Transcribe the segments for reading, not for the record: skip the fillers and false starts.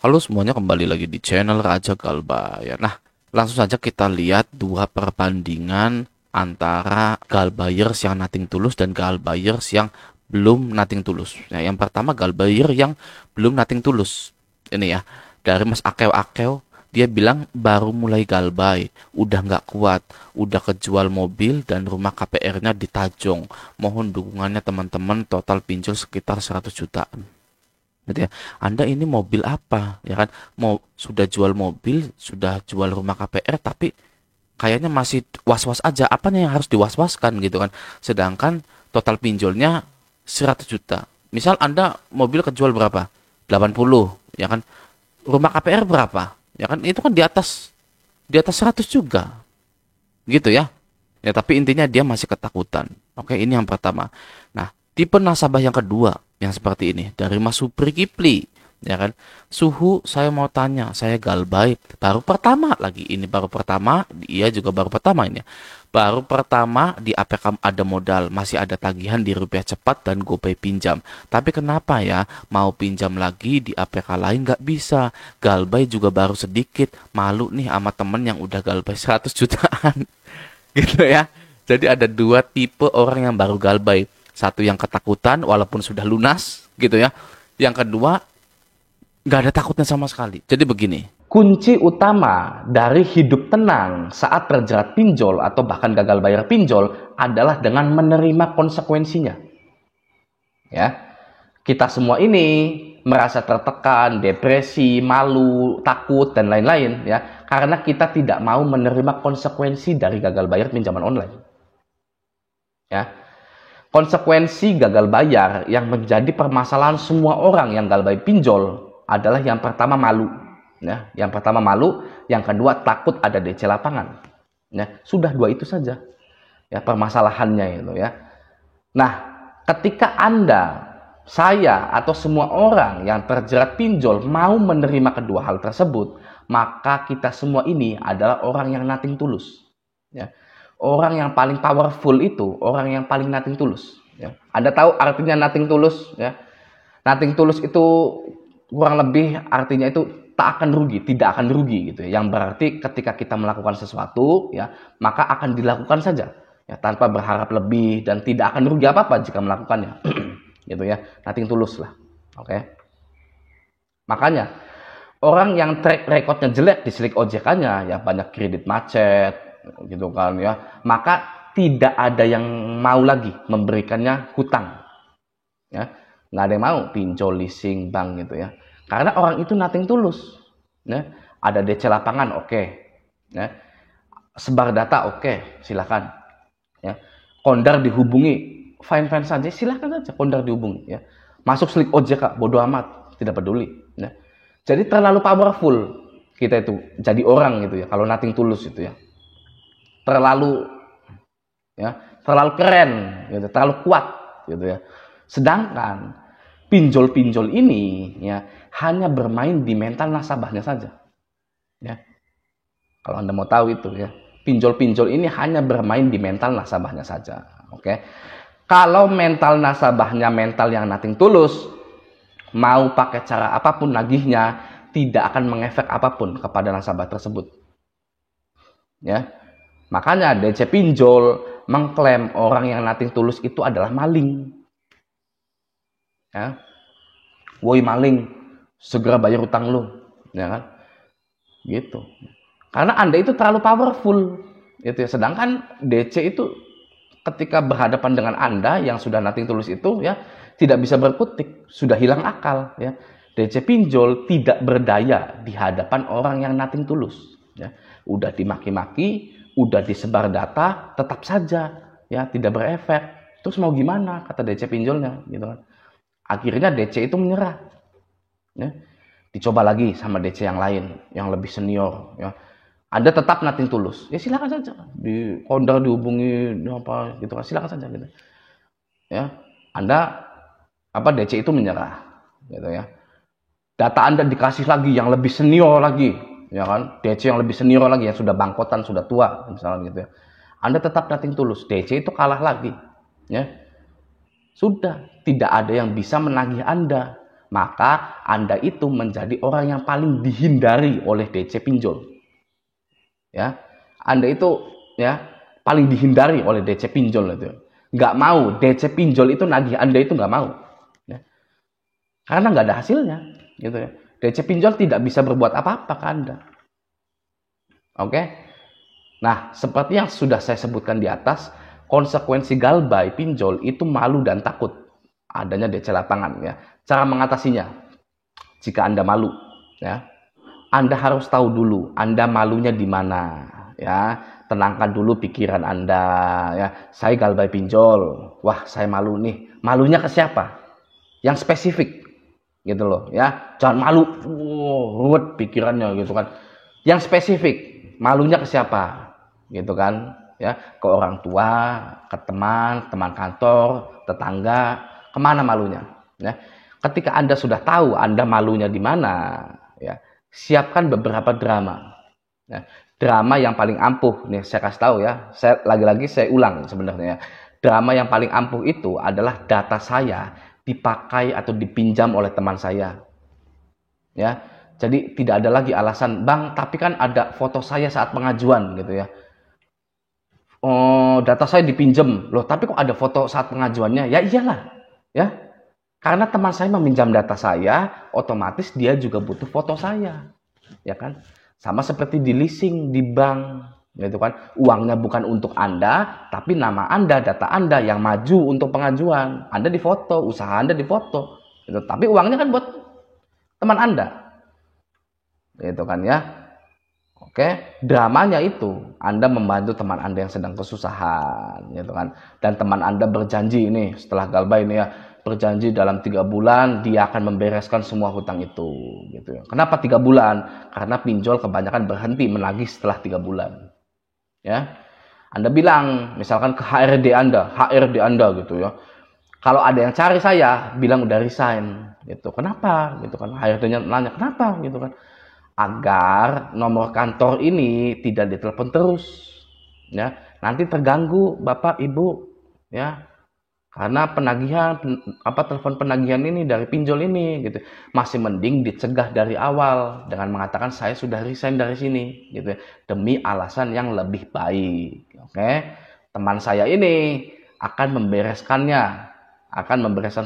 Halo semuanya, kembali lagi di channel Raja Galbayar. Nah, langsung saja kita lihat dua perbandingan antara Galbayers yang nothing tulus dan Galbayers yang belum nothing tulus. Nah, yang pertama Galbayer yang belum nothing tulus. Ini ya, dari Mas Akew, dia bilang baru mulai galbay, udah nggak kuat, udah kejual mobil dan rumah KPR-nya di Tajong. Mohon dukungannya teman-teman, total pinjol sekitar 100 jutaan gitu ya. Anda ini mobil apa ya kan? Mau sudah jual mobil, sudah jual rumah KPR, tapi kayaknya masih was-was aja. Apanya yang harus diwas-waskan gitu kan? Sedangkan total pinjolnya 100 juta. Misal Anda mobil kejual berapa? 80 ya kan? Rumah KPR berapa? Ya kan itu kan di atas 100 juga. Gitu ya. Ya tapi intinya dia masih ketakutan. Oke, ini yang pertama. Nah, tipe nasabah yang kedua yang seperti ini dari Mas Supri Kipli, ya kan? Suhu, saya mau tanya, saya galbay baru pertama lagi ini baru pertama, dia juga baru pertama ini. Baru pertama di APK ada modal, masih ada tagihan di Rupiah Cepat dan GoPay pinjam. Tapi kenapa ya mau pinjam lagi di APK lain nggak bisa? Galbay juga baru sedikit, malu nih sama temen yang udah galbay 100 jutaan. Gitu ya. Jadi ada dua tipe orang yang baru galbay. Satu yang ketakutan walaupun sudah lunas gitu ya. Yang kedua nggak ada takutnya sama sekali. Jadi begini. Kunci utama dari hidup tenang saat terjerat pinjol atau bahkan gagal bayar pinjol adalah dengan menerima konsekuensinya. Ya, kita semua ini merasa tertekan, depresi, malu, takut dan lain-lain ya, karena kita tidak mau menerima konsekuensi dari gagal bayar pinjaman online. Ya, konsekuensi gagal bayar yang menjadi permasalahan semua orang yang gagal bayar pinjol adalah yang pertama malu. Ya, yang pertama malu, yang kedua takut ada DC lapangan. Ya, sudah dua itu saja. Ya, permasalahannya itu ya. Nah, ketika Anda, saya atau semua orang yang terjerat pinjol mau menerima kedua hal tersebut, maka kita semua ini adalah orang yang nothing tulus. Ya. Orang yang paling powerful itu orang yang paling nothing tulus. Ya. Anda tahu artinya nothing tulus? Ya. Nothing tulus itu kurang lebih artinya itu tak akan rugi, tidak akan rugi gitu ya. Yang berarti ketika kita melakukan sesuatu ya, maka akan dilakukan saja ya tanpa berharap lebih dan tidak akan rugi apa-apa jika melakukannya. Gitu ya. Nothing tulus lah. Oke. Makanya orang yang track recordnya jelek di silik OJK-nya ya banyak kredit macet gitu kan ya, maka tidak ada yang mau lagi memberikannya hutang ya, nggak ada yang mau pinjol leasing bank gitu ya, karena orang itu nothing tulus ya. Ada DC lapangan oke. Ya, sebar data oke, silakan ya. Kondar dihubungi fine fine saja, silakan saja Kondar dihubungi ya. Masuk slik OJK bodo amat, tidak peduli ya. Jadi terlalu powerful kita itu jadi orang gitu ya kalau nothing tulus itu ya, terlalu ya, terlalu keren gitu, terlalu kuat gitu ya. Sedangkan pinjol-pinjol ini ya hanya bermain di mental nasabahnya saja ya. Kalau Anda mau tahu itu ya, pinjol-pinjol ini hanya bermain di mental nasabahnya saja. Oke. Kalau mental nasabahnya mental yang nothing tulus, mau pakai cara apapun nagihnya tidak akan mengefek apapun kepada nasabah tersebut. Ya. Makanya DC pinjol mengklaim orang yang nothing tulus itu adalah maling. Ya. Woi maling, segera bayar utang lu, ya kan? Gitu. Karena Anda itu terlalu powerful, gitu ya. Sedangkan DC itu ketika berhadapan dengan Anda yang sudah nothing tulus itu ya tidak bisa berkutik, sudah hilang akal ya. DC pinjol tidak berdaya di hadapan orang yang nothing tulus ya. Udah dimaki-maki, udah disebar data, tetap saja ya tidak berefek. Terus mau gimana kata DC pinjolnya gitu kan. Akhirnya DC itu menyerah ya. Dicoba lagi sama DC yang lain yang lebih senior ya. Anda tetap nothing tulus, ya silakan saja. Di Kondar dihubungi apa gitu kan, silakan saja gitu. Ya, Anda DC itu menyerah, gitu ya. Data Anda dikasih lagi yang lebih senior lagi, ya kan? DC yang lebih senior lagi yang sudah bangkotan, sudah tua, misalnya gitu ya. Anda tetap nothing tulus, DC itu kalah lagi, ya. Sudah tidak ada yang bisa menagih Anda. maka Anda itu menjadi orang yang paling dihindari oleh DC pinjol. Ya, Anda itu ya paling dihindari oleh DC pinjol itu. Nggak mau DC pinjol itu nagih Anda itu nggak mau. Ya. Karena nggak ada hasilnya, gitu ya. DC pinjol tidak bisa berbuat apa-apa ke Anda. Oke? Nah, seperti yang sudah saya sebutkan di atas, konsekuensi galbay pinjol itu malu dan takut adanya DC lapangan ya. Cara mengatasinya, jika Anda malu ya, Anda harus tahu dulu Anda malunya di mana ya. Tenangkan dulu pikiran Anda ya. Saya galbay pinjol. Wah, saya malu nih. Malunya ke siapa? Yang spesifik. Gitu loh ya. Jangan malu. Ruwet pikirannya gitu kan. Yang spesifik. Malunya ke siapa? Gitu kan ya. Ke orang tua, ke teman kantor, tetangga. Kemana malunya? Ya. Ketika Anda sudah tahu Anda malunya di mana, ya, siapkan beberapa drama. Ya, drama yang paling ampuh, nih saya kasih tahu ya. Saya lagi-lagi saya ulang sebenarnya. Ya. Drama yang paling ampuh itu adalah data saya dipakai atau dipinjam oleh teman saya. Ya, jadi tidak ada lagi alasan, Bang, tapi kan ada foto saya saat pengajuan gitu ya. Oh, data saya dipinjam. Loh, tapi kok ada foto saat pengajuannya? Ya iyalah. Ya. Karena teman saya meminjam data saya, otomatis dia juga butuh foto saya. Ya kan? Sama seperti di leasing di bank, gitu kan. Uangnya bukan untuk Anda, tapi nama Anda, data Anda yang maju untuk pengajuan. Anda difoto, usaha Anda difoto. Gitu. Tapi uangnya kan buat teman Anda. Gitu kan ya. Oke, dramanya itu Anda membantu teman Anda yang sedang kesusahan, gitu kan. Dan teman Anda berjanji ini setelah galbay ini ya, berjanji dalam 3 bulan dia akan membereskan semua hutang itu, gitu ya. Kenapa 3 bulan? Karena pinjol kebanyakan berhenti menagih setelah 3 bulan. Ya, Anda bilang misalkan ke HRD Anda gitu ya. Kalau ada yang cari saya, bilang udah resign, gitu. Kenapa? Gitu kan. HRD-nya nanya kenapa, gitu kan. Agar nomor kantor ini tidak ditelepon terus, ya. Nanti terganggu Bapak Ibu, ya. Karena telepon penagihan ini dari pinjol ini gitu. Masih mending dicegah dari awal dengan mengatakan saya sudah resign dari sini gitu. Demi alasan yang lebih baik. Oke. Teman saya ini akan membereskan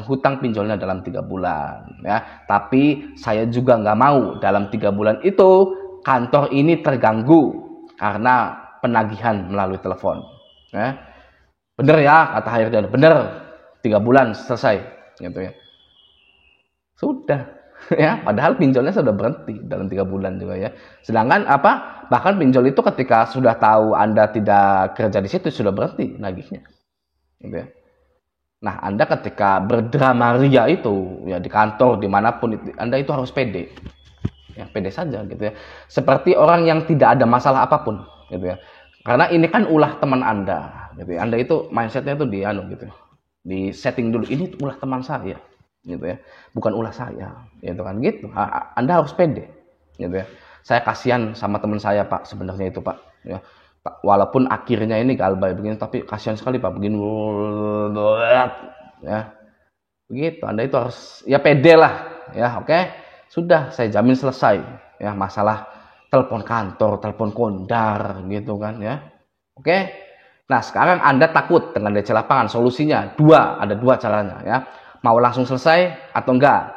hutang pinjolnya dalam 3 bulan ya. Tapi saya juga nggak mau dalam 3 bulan itu kantor ini terganggu karena penagihan melalui telepon ya. Bener ya kata HRD, bener, 3 bulan selesai gitu ya. Sudah ya, padahal pinjolnya sudah berhenti dalam 3 bulan juga ya. Sedangkan bahkan pinjol itu ketika sudah tahu Anda tidak kerja di situ sudah berhenti nagihnya gitu ya. Nah, Anda ketika berdrama ria itu ya di kantor dimanapun itu, Anda itu harus pede ya, pede saja gitu ya, seperti orang yang tidak ada masalah apapun gitu ya. Karena ini kan ulah teman Anda, gitu ya. Anda itu mindsetnya itu gitu, di setting dulu. Ini ulah teman saya, gitu ya, bukan ulah saya, gitu kan, gitu. Anda harus pede, gitu ya. Saya kasihan sama teman saya Pak, sebenarnya itu Pak, ya. Pak, walaupun akhirnya ini galbay begini, tapi kasihan sekali Pak, begini, ya, begitu. Anda itu harus ya pede lah, ya, oke. Sudah, saya jamin selesai, ya, masalah telepon kantor, telepon kondar gitu kan ya. Oke. Nah, sekarang Anda takut dengan DC lapangan. Solusinya ada dua caranya ya. Mau langsung selesai atau enggak?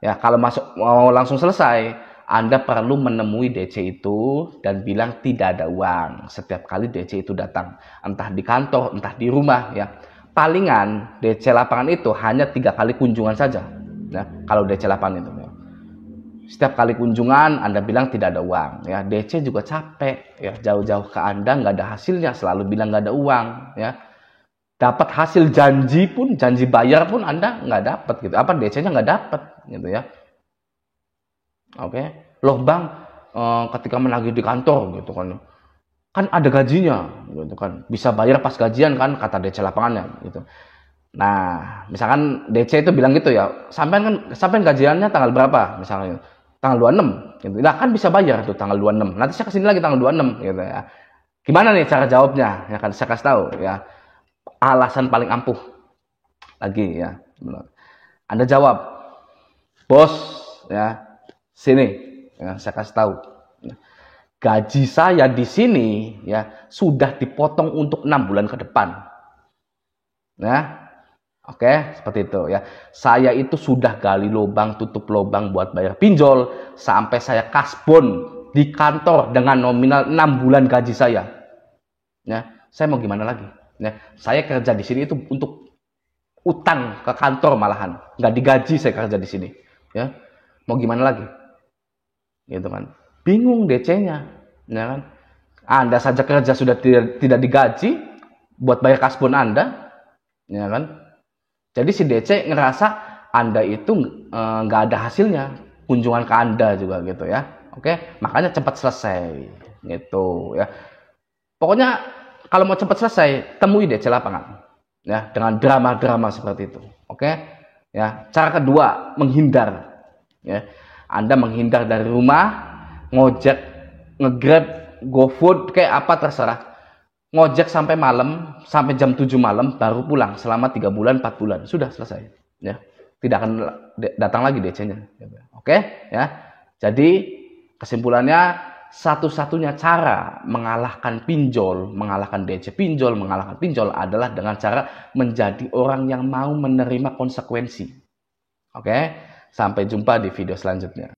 Ya, kalau mau langsung selesai, Anda perlu menemui DC itu dan bilang tidak ada uang setiap kali DC itu datang, entah di kantor, entah di rumah ya. Palingan DC lapangan itu hanya 3 kali kunjungan saja. Ya, kalau DC lapangan itu ya. Setiap kali kunjungan Anda bilang tidak ada uang ya. DC juga capek ya, jauh-jauh ke Anda nggak ada hasilnya, selalu bilang nggak ada uang ya. Dapat hasil janji bayar pun Anda nggak dapat gitu. DC-nya nggak dapat gitu ya. Oke. Loh Bang, ketika menagih di kantor gitu kan ada gajinya gitu kan. Bisa bayar pas gajian kan kata DC lapangannya gitu. Nah, misalkan DC itu bilang gitu ya, sampai gajiannya tanggal berapa misalnya? Tanggal 26 gitu. Nah, kan bisa bayar tuh tanggal 26. Nanti saya kesini lagi tanggal 26 gitu ya. Gimana nih cara jawabnya? Ya kan saya kasih tahu ya. Alasan paling ampuh lagi ya. Anda jawab, Bos, ya, sini, ya, saya kasih tahu. Gaji saya di sini ya sudah dipotong untuk 6 bulan ke depan. Nah, oke, seperti itu ya. Saya itu sudah gali lubang, tutup lubang buat bayar pinjol sampai saya kasbon di kantor dengan nominal 6 bulan gaji saya. Ya, saya mau gimana lagi? Ya, saya kerja di sini itu untuk utang ke kantor malahan, nggak digaji saya kerja di sini. Ya, mau gimana lagi? Gitu kan. Bingung DC-nya, ya kan? Anda saja kerja sudah tidak digaji buat bayar kasbon Anda, ya kan? Jadi si DC ngerasa Anda itu nggak ada hasilnya, kunjungan ke Anda juga gitu ya. Oke, makanya cepat selesai gitu ya. Pokoknya kalau mau cepat selesai, temui DC lapangan. Ya, dengan drama-drama seperti itu. Oke? Ya, cara kedua, menghindar. Ya. Anda menghindar dari rumah, ngojek, ngegrab, GoFood, kayak apa terserah. Ngojek sampai malam, sampai jam 7 malam, baru pulang selama 3 bulan, 4 bulan. Sudah selesai. Ya. Tidak akan datang lagi DC-nya. Oke? Ya. Jadi, kesimpulannya, satu-satunya cara mengalahkan pinjol, mengalahkan DC pinjol, mengalahkan pinjol adalah dengan cara menjadi orang yang mau menerima konsekuensi. Oke? Sampai jumpa di video selanjutnya.